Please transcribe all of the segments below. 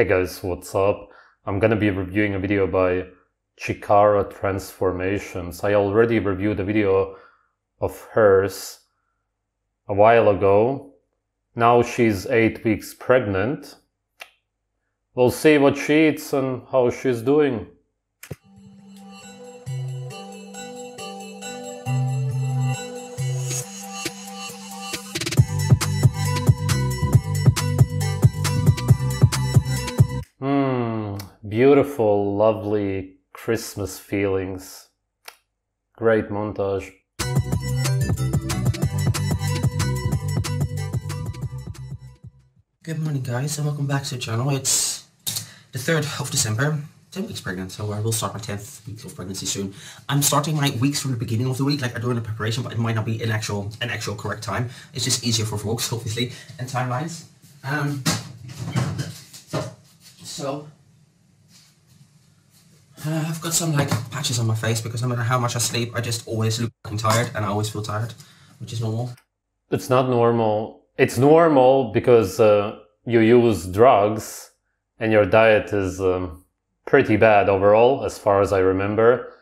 Hey guys, what's up? I'm gonna be reviewing a video by Chikara Transformations. I already reviewed a video of hers a while ago. Now she's 8 weeks pregnant. We'll see what she eats and how she's doing. Beautiful, lovely Christmas feelings. Great montage. Good morning guys and welcome back to the channel. It's the 3rd of December, 10 weeks pregnant, so I will start my 10th week of pregnancy soon. I'm starting my weeks from the beginning of the week, like I'm doing a preparation, but it might not be an actual correct time. It's just easier for vlogs, obviously, and timelines. I've got some like patches on my face because no matter how much I sleep, I just always look fucking tired and I always feel tired, which is normal. It's not normal. It's normal because you use drugs and your diet is pretty bad overall, as far as I remember.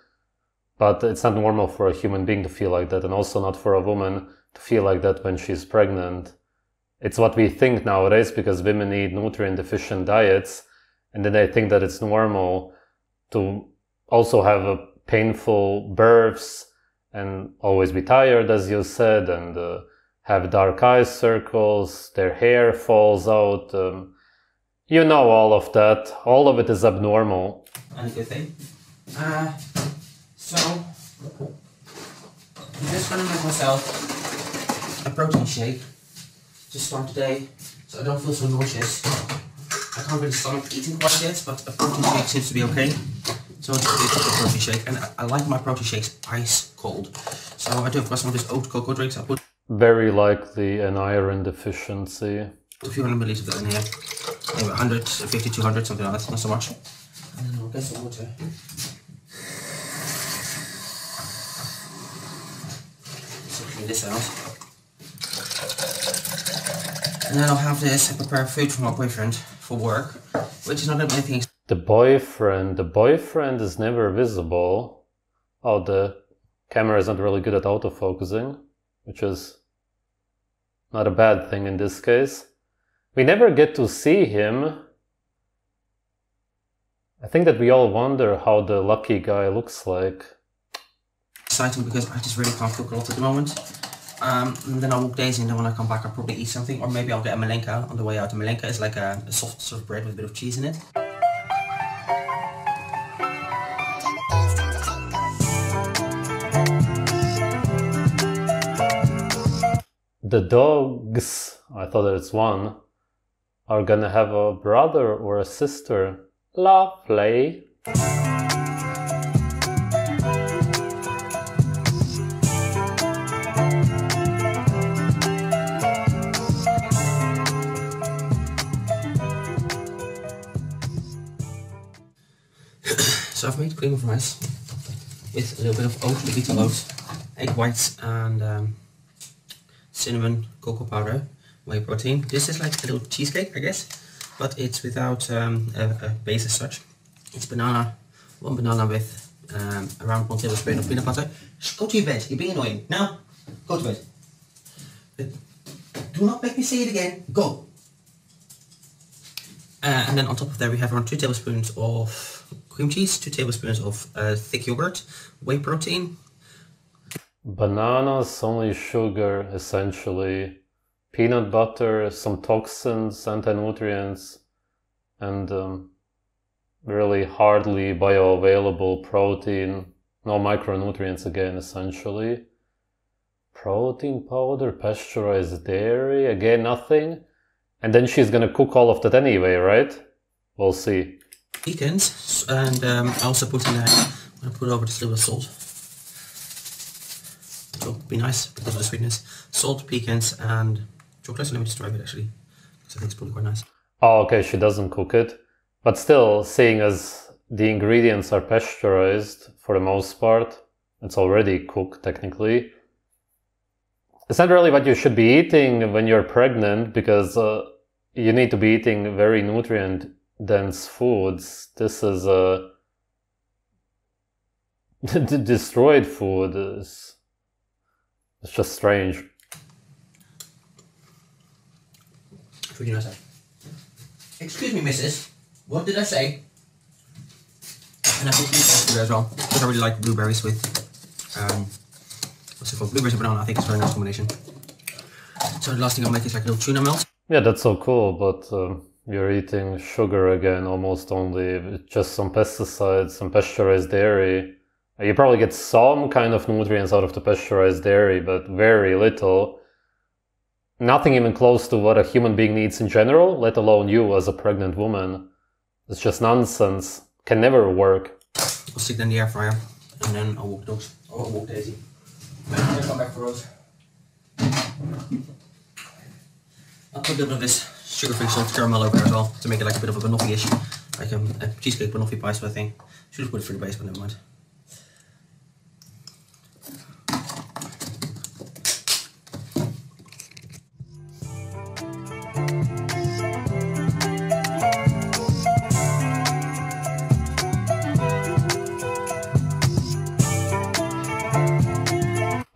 But it's not normal for a human being to feel like that, and also not for a woman to feel like that when she's pregnant. It's what we think nowadays because women need nutrient deficient diets, and then they think that it's normal to also have a painful births and always be tired, as you said, and have dark eye circles, their hair falls out. You know all of that. All of it is abnormal. And a good thing. So, I'm just going to make myself a protein shake to start the day so I don't feel so nauseous. I can't really stomach eating quite yet, but a protein shake seems to be okay. So I'll just do a protein shake, and I like my protein shakes ice cold. So I do have some of these oat cocoa drinks. I put very likely an iron deficiency. A few hundred milliliters of that in here. Maybe 150, 200, something like that, not so much. And then I'll get some water. So clean this out. And then I'll have this and prepare food for my boyfriend for work, which is not anything. The boyfriend is never visible. Oh, the camera is not really good at autofocusing, which is not a bad thing in this case. We never get to see him. I think that we all wonder how the lucky guy looks like. Exciting because I just really can't cook a lot at the moment. And then I'll walk Daisy, and then when I come back I'll probably eat something, or maybe I'll get a malenka on the way out. A malenka is like a soft sort of bread with a bit of cheese in it. The dogs, I thought that it's one, are gonna have a brother or a sister. Lovely. So I've made cream of rice with a little bit of oat, little oats, egg whites, and cinnamon, cocoa powder, whey protein. This is like a little cheesecake, I guess, but it's without a base as such. It's banana, one banana with around 1 tablespoon of peanut butter. Go to your bed, you're being annoying. Now, go to bed. Do not make me say it again. Go. And then on top of that we have around 2 tablespoons of cream cheese, 2 tablespoons of thick yogurt, whey protein. Bananas, only sugar, essentially. Peanut butter, some toxins, anti-nutrients, and really hardly bioavailable protein. No micronutrients again, essentially. Protein powder, pasteurized dairy, again nothing. And then she's gonna cook all of that anyway, right? We'll see. Pecans, and I also put in there, I'm gonna put over this little salt. So be nice because of the sweetness. Salt, pecans, and chocolate. So let me just try it actually, because I think it's probably quite nice. Oh, okay, she doesn't cook it. But still, seeing as the ingredients are pasteurized for the most part, it's already cooked technically. It's not really what you should be eating when you're pregnant, because you need to be eating very nutrient dense foods. This is destroyed food. It's just strange. Really nice. Excuse me, missus. What did I say? And I put blueberries there as well, because I really like blueberries with, what's it called? Blueberries and banana. I think it's a very nice combination. So the last thing I'll make is like a little tuna melt. Yeah, that's so cool, but you're eating sugar again, almost only, just some pesticides, some pasteurized dairy. You probably get some kind of nutrients out of the pasteurized dairy, but very little. Nothing even close to what a human being needs in general, let alone you as a pregnant woman. It's just nonsense. Can never work. I'll stick it in the air fryer, and then I'll walk dogs. Oh, I'll walk Daisy. I'll come back for Rose. I'll put a little bit of this sugar-free soft caramel over there as well, to make it like a bit of a banoffee-ish, like a cheesecake banoffee pie sort of thing. Should have put it through the base, but never mind.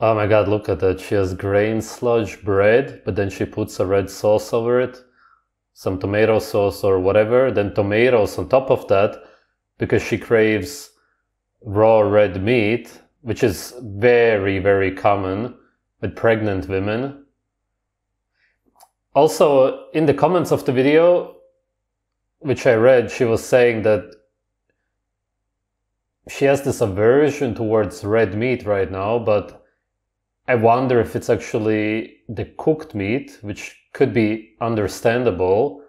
Oh my god, look at that. She has grain sludge bread, but then she puts a red sauce over it. Some tomato sauce or whatever. Then tomatoes on top of that, because she craves raw red meat, which is very, very common with pregnant women. Also, in the comments of the video, which I read, she was saying that she has this aversion towards red meat right now, but I wonder if it's actually the cooked meat, which could be understandable,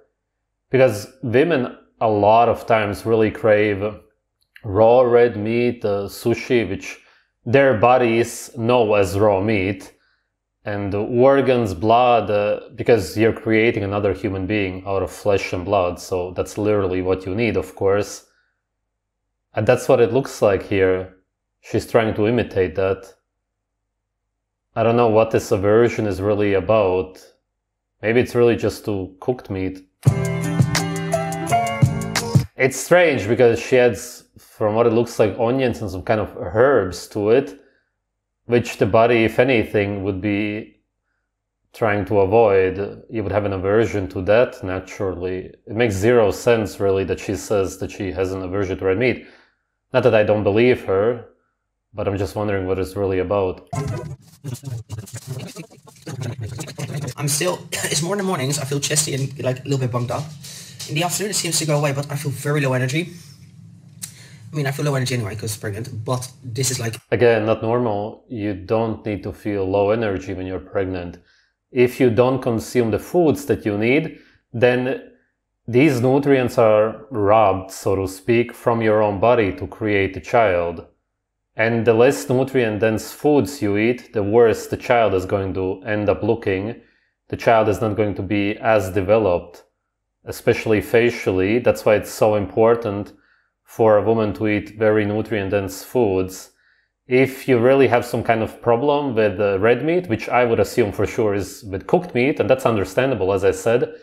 because women a lot of times really crave raw red meat, sushi, which their bodies know as raw meat, and organs, blood, because you're creating another human being out of flesh and blood, so that's literally what you need, of course. And that's what it looks like here. She's trying to imitate that. I don't know what this aversion is really about. Maybe it's really just to cooked meat. It's strange because she adds, from what it looks like, onions and some kind of herbs to it, which the body, if anything, would be trying to avoid. You would have an aversion to that naturally. It makes zero sense really that she says that she has an aversion to red meat. Not that I don't believe her, but I'm just wondering what it's really about. I'm still, it's more in the mornings, I feel chesty and like a little bit bunged up. In the afternoon it seems to go away, but I feel very low energy. I mean, I feel low energy anyway because pregnant, but this is like... Again, not normal. You don't need to feel low energy when you're pregnant. If you don't consume the foods that you need, then these nutrients are robbed, so to speak, from your own body to create a child. And the less nutrient-dense foods you eat, the worse the child is going to end up looking. The child is not going to be as developed, especially facially. That's why it's so important for a woman to eat very nutrient-dense foods. If you really have some kind of problem with red meat, which I would assume for sure is with cooked meat, and that's understandable, as I said,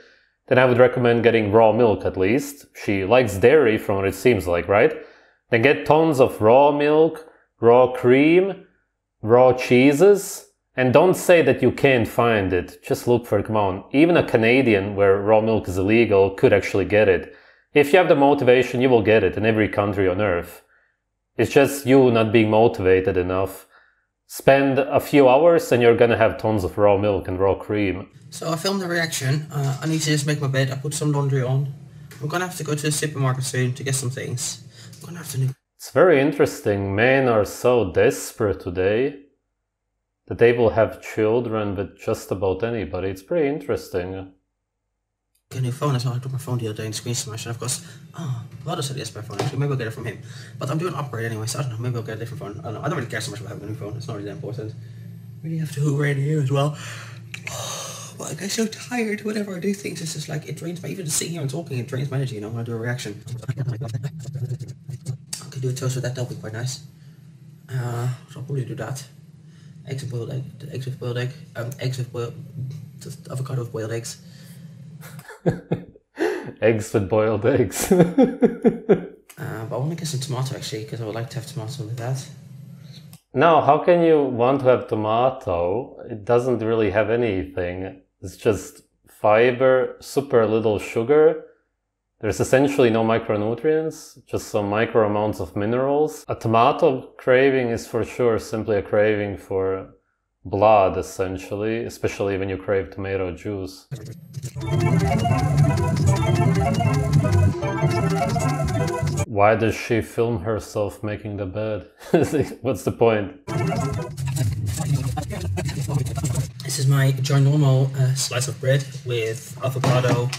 then I would recommend getting raw milk at least. She likes dairy from what it seems like, right? Then get tons of raw milk, raw cream, raw cheeses, and don't say that you can't find it. Just look for it, come on. Even a Canadian where raw milk is illegal could actually get it. If you have the motivation, you will get it in every country on earth. It's just you not being motivated enough. Spend a few hours and you're gonna have tons of raw milk and raw cream. So I filmed the reaction. I need to just make my bed. I put some laundry on. I'm gonna have to go to the supermarket soon to get some things. I'm gonna have to... It's very interesting. Men are so desperate today that they will have children with just about anybody. It's pretty interesting. A new phone as well. I took my phone the other day and screen smashed, and of course, Vlado said yes, my phone actually. Maybe I'll get it from him. But I'm doing an upgrade anyway, so I don't know. Maybe I'll get a different phone. I don't know. I don't really care so much about having a new phone. It's not really that important. Really have to hoover in here as well. But I get so tired whenever I do things. It's just like, it drains my, even just sitting here and talking, it drains my energy, you know, when I do a reaction. I could do a toast with that, that'll be quite nice. So I'll probably do that. Eggs with boiled egg, eggs with boiled egg, eggs with boiled, just avocado with boiled eggs. Eggs with boiled eggs. But I want to get some tomato actually, because I would like to have tomato with that. No, how can you want to have tomato? It doesn't really have anything. It's just fiber, super little sugar. There's essentially no micronutrients, just some micro amounts of minerals. A tomato craving is for sure simply a craving for blood, essentially, especially when you crave tomato juice. Why does she film herself making the bed? What's the point? This is my ginormal slice of bread with avocado,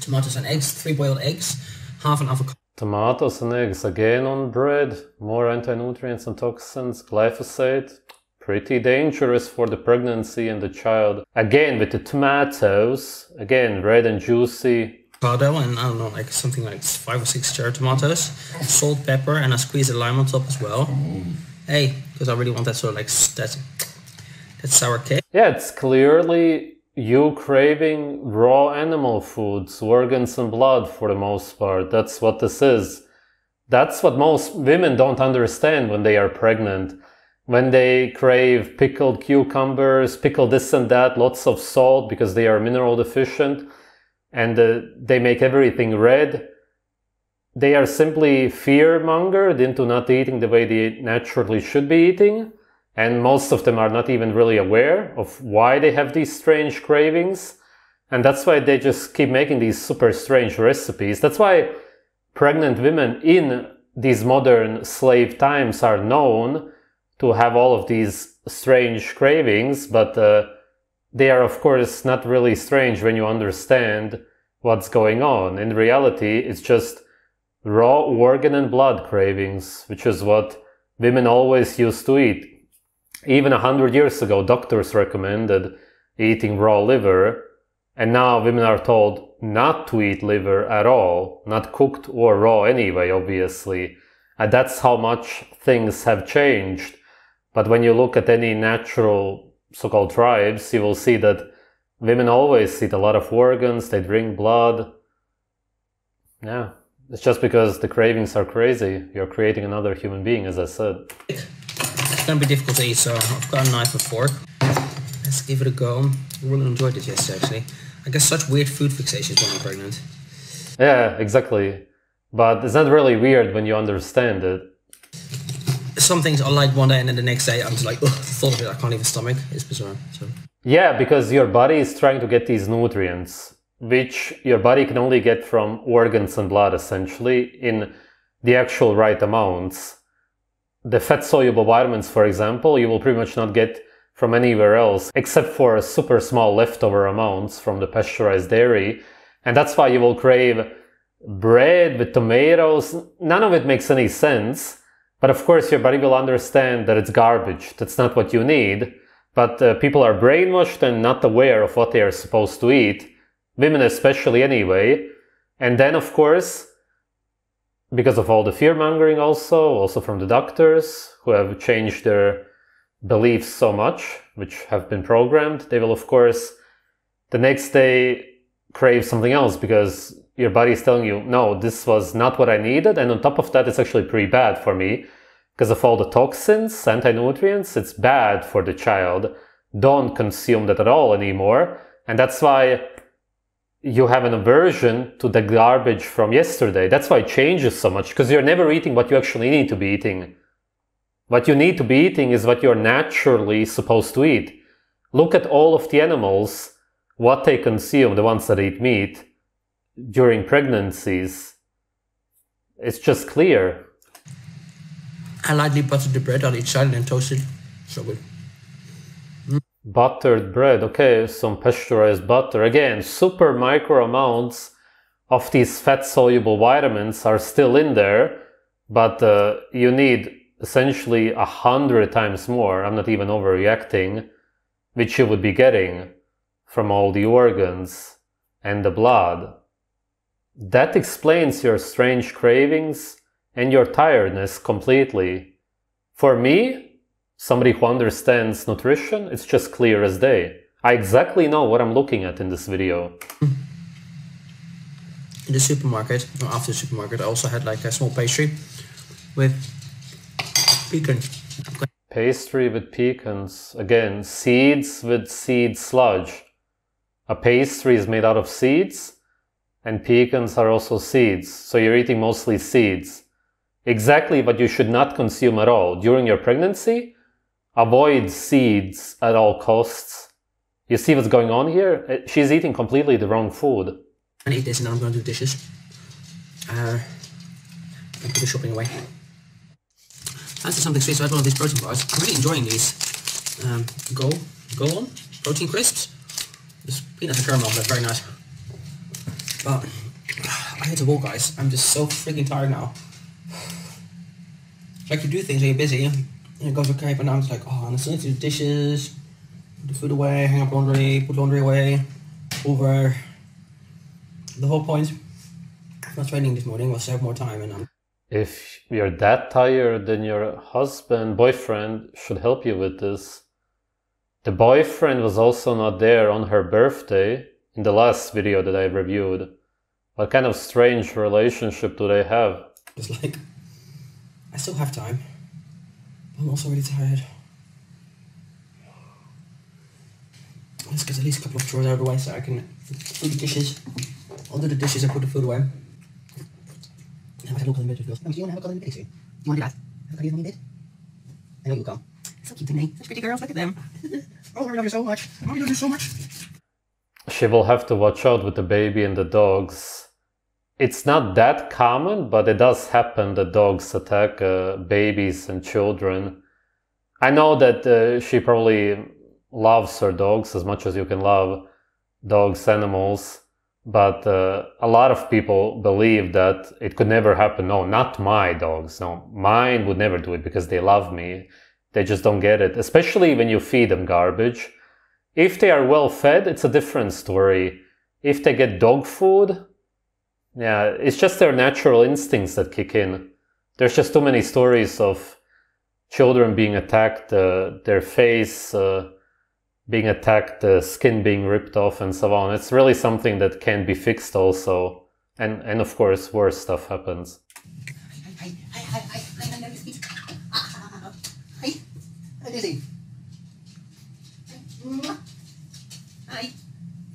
tomatoes and eggs, 3 boiled eggs, half an avocado. Tomatoes and eggs again on bread, more anti-nutrients and toxins, glyphosate, pretty dangerous for the pregnancy and the child. Again with the tomatoes, again red and juicy. Avocado and I don't know, like something like 5 or 6 cherry tomatoes, salt, pepper, and I squeeze a lime on top as well. Hey, because I really want that sort of like that sour cake. Yeah, it's clearly you craving raw animal foods, organs and blood for the most part. That's what this is. That's what most women don't understand when they are pregnant. When they crave pickled cucumbers, pickled this and that, lots of salt because they are mineral deficient, and they make everything red. They are simply fear-mongered into not eating the way they naturally should be eating. And most of them are not even really aware of why they have these strange cravings. And that's why they just keep making these super strange recipes. That's why pregnant women in these modern slave times are known to have all of these strange cravings, but they are of course not really strange when you understand what's going on. In reality, it's just raw organ and blood cravings, which is what women always used to eat. Even 100 years ago, doctors recommended eating raw liver, and now women are told not to eat liver at all, not cooked or raw anyway, obviously. And that's how much things have changed. But when you look at any natural so-called tribes, you will see that women always eat a lot of organs, they drink blood. Yeah, it's just because the cravings are crazy. You're creating another human being, as I said. It's gonna be difficult to eat, so I've got a knife and fork. Let's give it a go. I really enjoyed it yesterday, actually. I get such weird food fixations when I'm pregnant. Yeah, exactly. But it's not really weird when you understand it. Some things I like one day and then the next day I'm just like, ugh, the thought of it I can't even stomach. It's bizarre. So. Yeah, because your body is trying to get these nutrients, which your body can only get from organs and blood, essentially, in the actual right amounts. The fat-soluble vitamins, for example, you will pretty much not get from anywhere else, except for super small leftover amounts from the pasteurized dairy. And that's why you will crave bread with tomatoes. None of it makes any sense. But of course, your body will understand that it's garbage. That's not what you need. But people are brainwashed and not aware of what they are supposed to eat. Women especially anyway. And then, of course, because of all the fear-mongering also from the doctors who have changed their beliefs so much, which have been programmed, they will, of course, the next day crave something else because your body is telling you, no, this was not what I needed. And on top of that, it's actually pretty bad for me because of all the toxins, anti-nutrients. It's bad for the child. Don't consume that at all anymore. And that's why you have an aversion to the garbage from yesterday. That's why it changes so much, because you're never eating what you actually need to be eating. What you need to be eating is what you're naturally supposed to eat. Look at all of the animals, what they consume, the ones that eat meat, during pregnancies. It's just clear. I lightly buttered the bread on each side and then toasted. So good. Buttered bread, okay, some pasteurized butter. Again, super micro amounts of these fat-soluble vitamins are still in there, but you need essentially 100 times more. I'm not even overreacting, which you would be getting from all the organs and the blood. That explains your strange cravings and your tiredness completely. For me, somebody who understands nutrition, it's just clear as day. I exactly know what I'm looking at in this video. in the supermarket, or after the supermarket, I also had like a small pastry with pecans. Pastry with pecans. Again, seeds with seed sludge. A pastry is made out of seeds, and pecans are also seeds. So you're eating mostly seeds. Exactly what you should not consume at all. During your pregnancy, avoid seeds at all costs. You see what's going on here? She's eating completely the wrong food. And eat this, and then I'm going to do dishes. And put the shopping away. Fancy something sweet, so I had one of these protein bars. I'm really enjoying these. Go on protein crisps. Just peanut and caramel, that's very nice. But I had to walk, guys. I'm just so freaking tired now. Like, you do things when you're busy, and it goes okay, but now I'm just like, oh, I'm still need to do dishes, put the food away, hang up laundry, put laundry away, over. The whole point of not training this morning was to have more time, and if you're that tired, then your husband, boyfriend should help you with this. The boyfriend was also not there on her birthday in the last video that I reviewed. What kind of strange relationship do they have? It's like, I still have time. I'm also really tired. Let's get at least a couple of chores out of the way so I can do the dishes. I'll do the dishes and put the food away. Now I have a look on the video. Do you want to have a go in the video? Do you want to do that? Have a go in the bed? I know you'll come. So cute, didn't they? Such pretty girls, look at them. Oh, I love you so much. Oh, I love you so much. She will have to watch out with the baby and the dogs. It's not that common, but it does happen that dogs attack babies and children. I know that she probably loves her dogs as much as you can love dogs, animals, but a lot of people believe that it could never happen. No, not my dogs. No, mine would never do it because they love me. They just don't get it, especially when you feed them garbage. If they are well fed, it's a different story. If they get dog food, yeah, it's just their natural instincts that kick in. There's just too many stories of children being attacked, their face being attacked, the skin being ripped off and so on. It's really something that can be fixed also. And of course, worse stuff happens. Hi, Dizzy. Hi.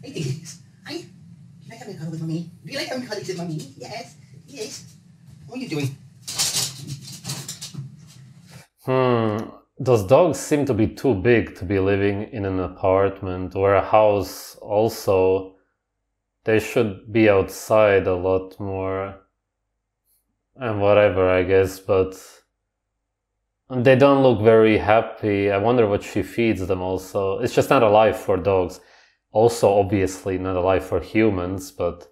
Hey, Dizzy. Hi. Do you like having a cuddle with Mummy? Do you like having cuddles with Mummy? Yes. Yes. What are you doing? Those dogs seem to be too big to be living in an apartment or a house also. They should be outside a lot more. And whatever, I guess, but they don't look very happy. I wonder what she feeds them also. It's just not a life for dogs. Also, obviously, not a life for humans, but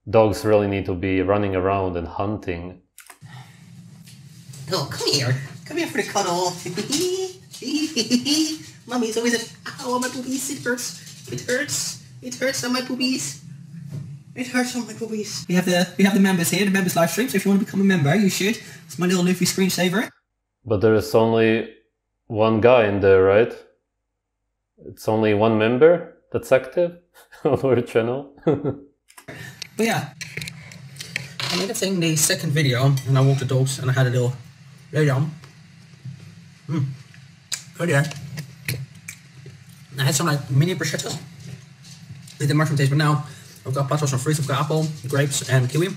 dogs really need to be running around and hunting. Oh, come here. Come here for the cuddle. Mummy's always like, ow, my boobies. It hurts. It hurts. It hurts on my boobies. It hurts on my boobies. We have the members here, the members live stream, so if you want to become a member, you should. It's my little Luffy screensaver. But there is only one guy in there, right? It's only one member that's active on our channel. But yeah, I made a thing the second video, and I walked the dogs, and I had a little lay down. Right there. I had some like mini bruschettas. They did mushroom taste, but now I've got lots of fruits. I've got apple, grapes, and kiwi.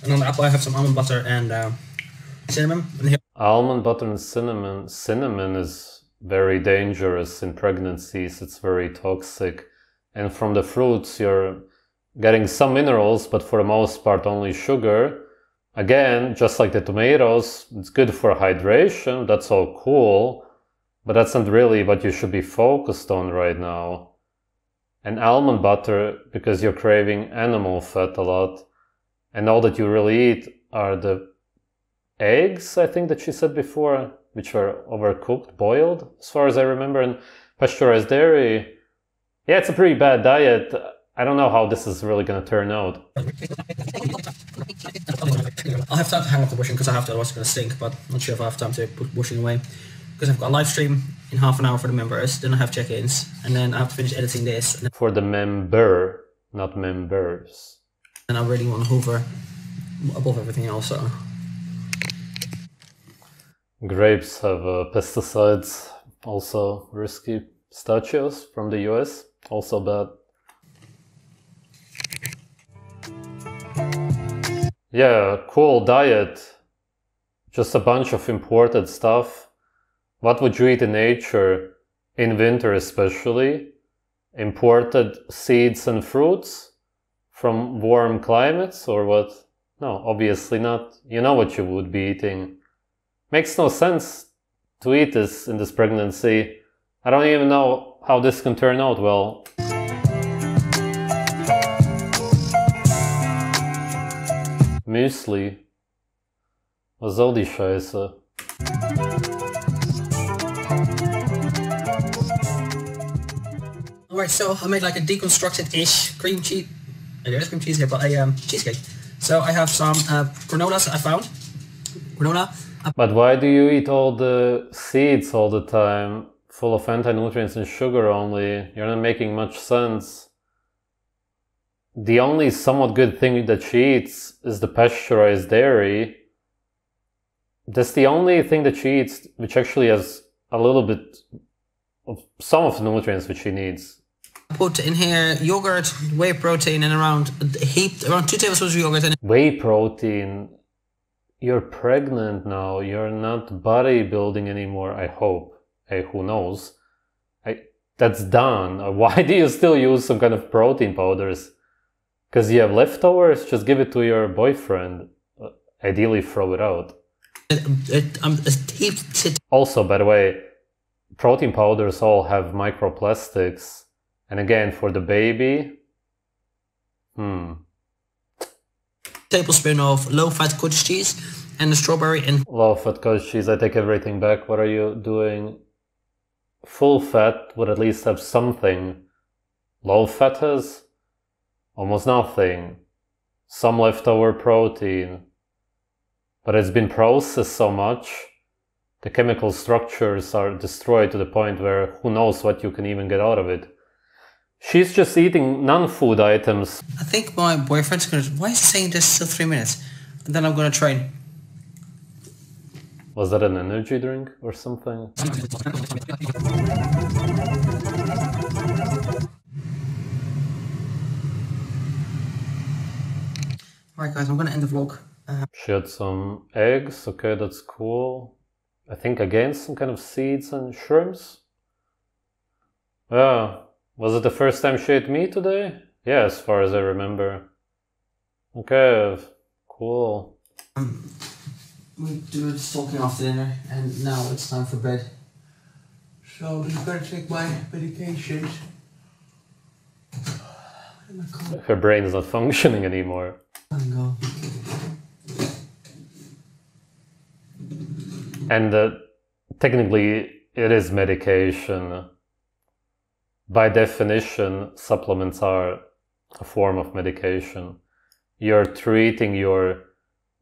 And on the apple I have some almond butter and cinnamon. And here Almond butter and cinnamon. Cinnamon is very dangerous in pregnancies. It's very toxic. And from the fruits you're getting some minerals, but for the most part only sugar. Again, just like the tomatoes, it's good for hydration. That's all cool. But that's not really what you should be focused on right now. And almond butter, because you're craving animal fat a lot. And all that you really eat are the eggs, I think that she said before, which are overcooked, boiled, as far as I remember, and pasteurized dairy. Yeah, it's a pretty bad diet. I don't know how this is really going to turn out. I'll have time to hang up the washing because I have to, otherwise it's going to stink, but I'm not sure if I have time to put washing away. Because I've got a live stream in half an hour for the members, then I have check-ins, and then I have to finish editing this. For the member, not members. And I really want to hover above everything else. So. Grapes have pesticides, also risky. Pistachios from the US, also bad. Yeah, cool diet. Just a bunch of imported stuff. What would you eat in nature? In winter especially? Imported seeds and fruits? From warm climates or what? No, obviously not. You know what you would be eating. Makes no sense to eat this in this pregnancy. I don't even know how this can turn out well. Müsli. Was soll die Scheiße? Alright, so I made like a deconstructed-ish cream cheese. There's cream cheese here, but a cheesecake. So I have some granolas I found. Granola. But why do you eat all the seeds all the time? Full of anti-nutrients and sugar only. You're not making much sense. The only somewhat good thing that she eats is the pasteurized dairy. That's the only thing that she eats which actually has a little bit of some of the nutrients which she needs. Put in here yogurt, whey protein, and around 2 tablespoons of yogurt. And whey protein. You're pregnant now. You're not bodybuilding anymore, I hope. Hey, who knows? That's done. Why do you still use some kind of protein powders? Because you have leftovers? Just give it to your boyfriend. Ideally throw it out. Also, by the way, protein powders all have microplastics. And again, for the baby, tablespoon of low-fat cottage cheese and the strawberry and low-fat cottage cheese. I take everything back. What are you doing? Full fat would at least have something. Low fat has almost nothing. Some leftover protein. But it's been processed so much, the chemical structures are destroyed to the point where who knows what you can even get out of it. She's just eating non-food items. I think my boyfriend's gonna... Why is he saying this still 3 minutes? And then I'm gonna train. Was that an energy drink or something? Alright guys, I'm gonna end the vlog. She had some eggs, okay, that's cool. I think again some kind of seeds and shrimps. Yeah, was it the first time she ate meat today? Yeah, as far as I remember. Okay, cool. We do this talking after dinner and now it's time for bed. So I'm gonna take my medications. Her brain is not functioning anymore. Go. And technically it is medication. By definition, supplements are a form of medication. You're treating your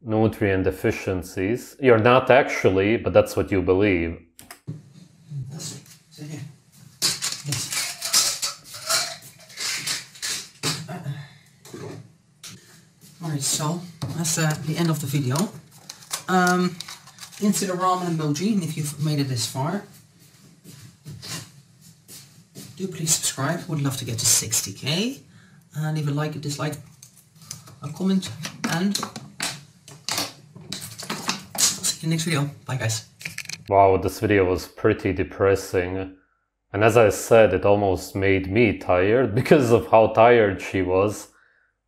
nutrient deficiencies. You're not actually, but that's what you believe. Sit here. Alright, so that's the end of the video. Into the ramen emoji, and if you've made it this far, do please subscribe. Would love to get to 60k. And leave a like, a dislike, a comment, and I'll see you next video. Bye guys. Wow, this video was pretty depressing. And as I said, it almost made me tired because of how tired she was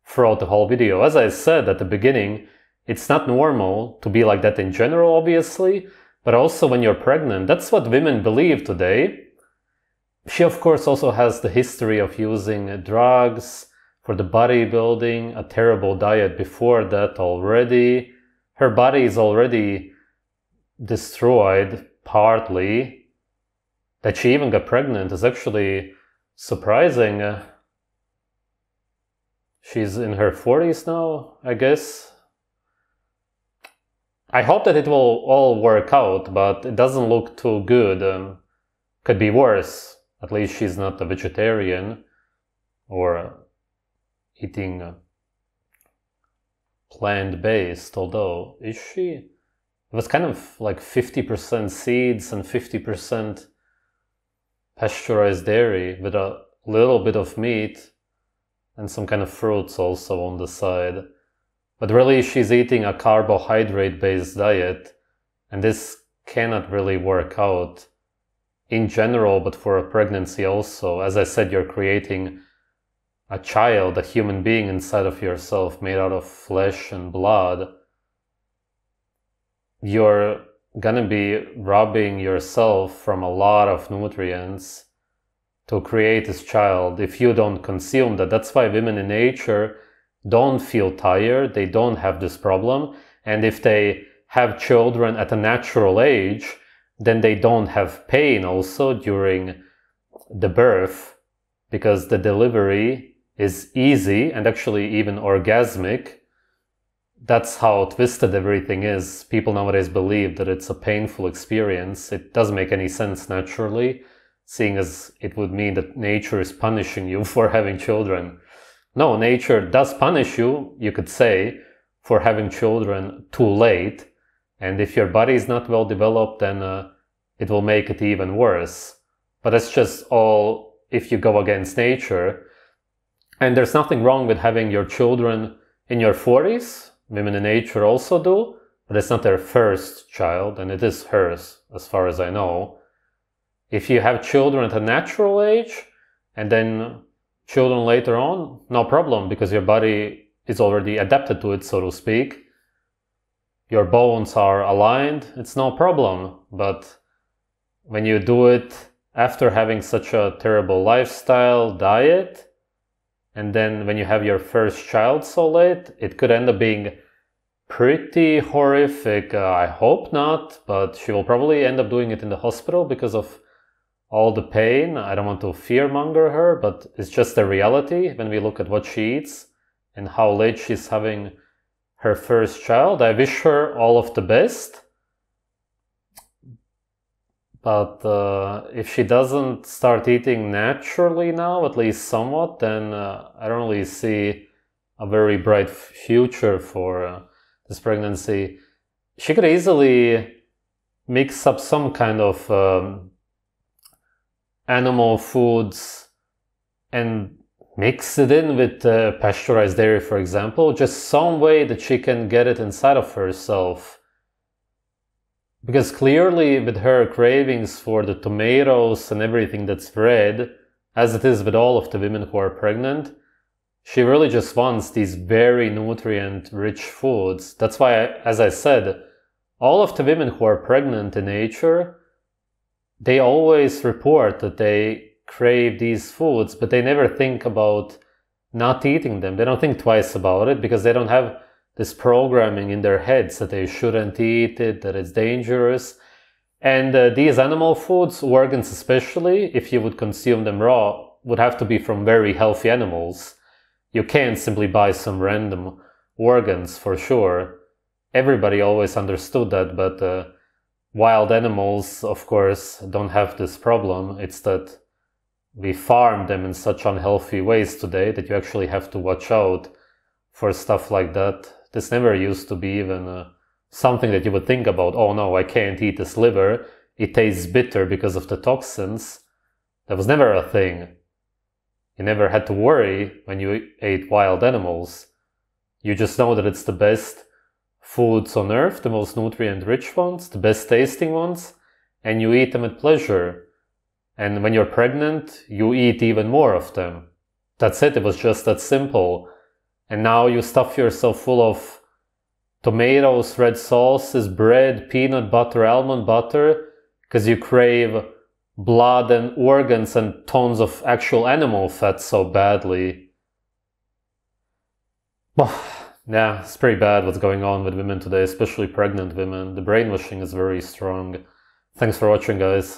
throughout the whole video. As I said at the beginning, it's not normal to be like that in general, obviously, but also when you're pregnant. That's what women believe today. She, of course, also has the history of using drugs for the bodybuilding, a terrible diet before that already. Her body is already destroyed, partly. That she even got pregnant is actually surprising. She's in her 40s now, I guess. I hope that it will all work out, but it doesn't look too good. Could be worse. At least she's not a vegetarian or eating plant-based, although, is she? It was kind of like 50% seeds and 50% pasteurized dairy with a little bit of meat and some kind of fruits also on the side. But really she's eating a carbohydrate-based diet, and this cannot really work out in general, but for a pregnancy also. As I said, you're creating a child, a human being inside of yourself made out of flesh and blood. You're gonna be robbing yourself from a lot of nutrients to create this child if you don't consume that. That's why women in nature don't feel tired, they don't have this problem, and if they have children at a natural age, then they don't have pain also during the birth, because the delivery is easy and actually even orgasmic. That's how twisted everything is. People nowadays believe that it's a painful experience. It doesn't make any sense naturally, seeing as it would mean that nature is punishing you for having children. No, nature does punish you, you could say, for having children too late. And if your body is not well developed, then it will make it even worse. But it's just all if you go against nature. And there's nothing wrong with having your children in your 40s. Women in nature also do, but it's not their first child, and it is hers, as far as I know. If you have children at a natural age, and then children later on, no problem, because your body is already adapted to it, so to speak. Your bones are aligned, it's no problem. But when you do it after having such a terrible lifestyle, diet, and then when you have your first child so late, it could end up being pretty horrific. I hope not, but she will probably end up doing it in the hospital because of all the pain. I don't want to fearmonger her, but it's just the reality when we look at what she eats and how late she's having her first child. I wish her all of the best. But if she doesn't start eating naturally now, at least somewhat, then I don't really see a very bright future for this pregnancy. She could easily mix up some kind of animal foods and mix it in with pasteurized dairy, for example, just some way that she can get it inside of herself. Because clearly with her cravings for the tomatoes and everything that's red, as it is with all of the women who are pregnant, she really just wants these very nutrient-rich foods. That's why, as I said, all of the women who are pregnant in nature, they always report that they crave these foods, but they never think about not eating them. They don't think twice about it because they don't have this programming in their heads that they shouldn't eat it, that it's dangerous. And these animal foods, organs especially, if you would consume them raw, would have to be from very healthy animals. You can't simply buy some random organs for sure. Everybody always understood that, but wild animals, of course, don't have this problem. It's that we farm them in such unhealthy ways today that you actually have to watch out for stuff like that. This never used to be even something that you would think about. Oh no, I can't eat this liver. It tastes bitter because of the toxins. That was never a thing. You never had to worry when you ate wild animals. You just know that it's the best foods on earth, the most nutrient-rich ones, the best tasting ones, and you eat them at pleasure. And when you're pregnant, you eat even more of them. That's it, it was just that simple. And now you stuff yourself full of tomatoes, red sauces, bread, peanut butter, almond butter, because you crave blood and organs and tons of actual animal fat so badly. Yeah, it's pretty bad what's going on with women today, especially pregnant women. The brainwashing is very strong. Thanks for watching, guys.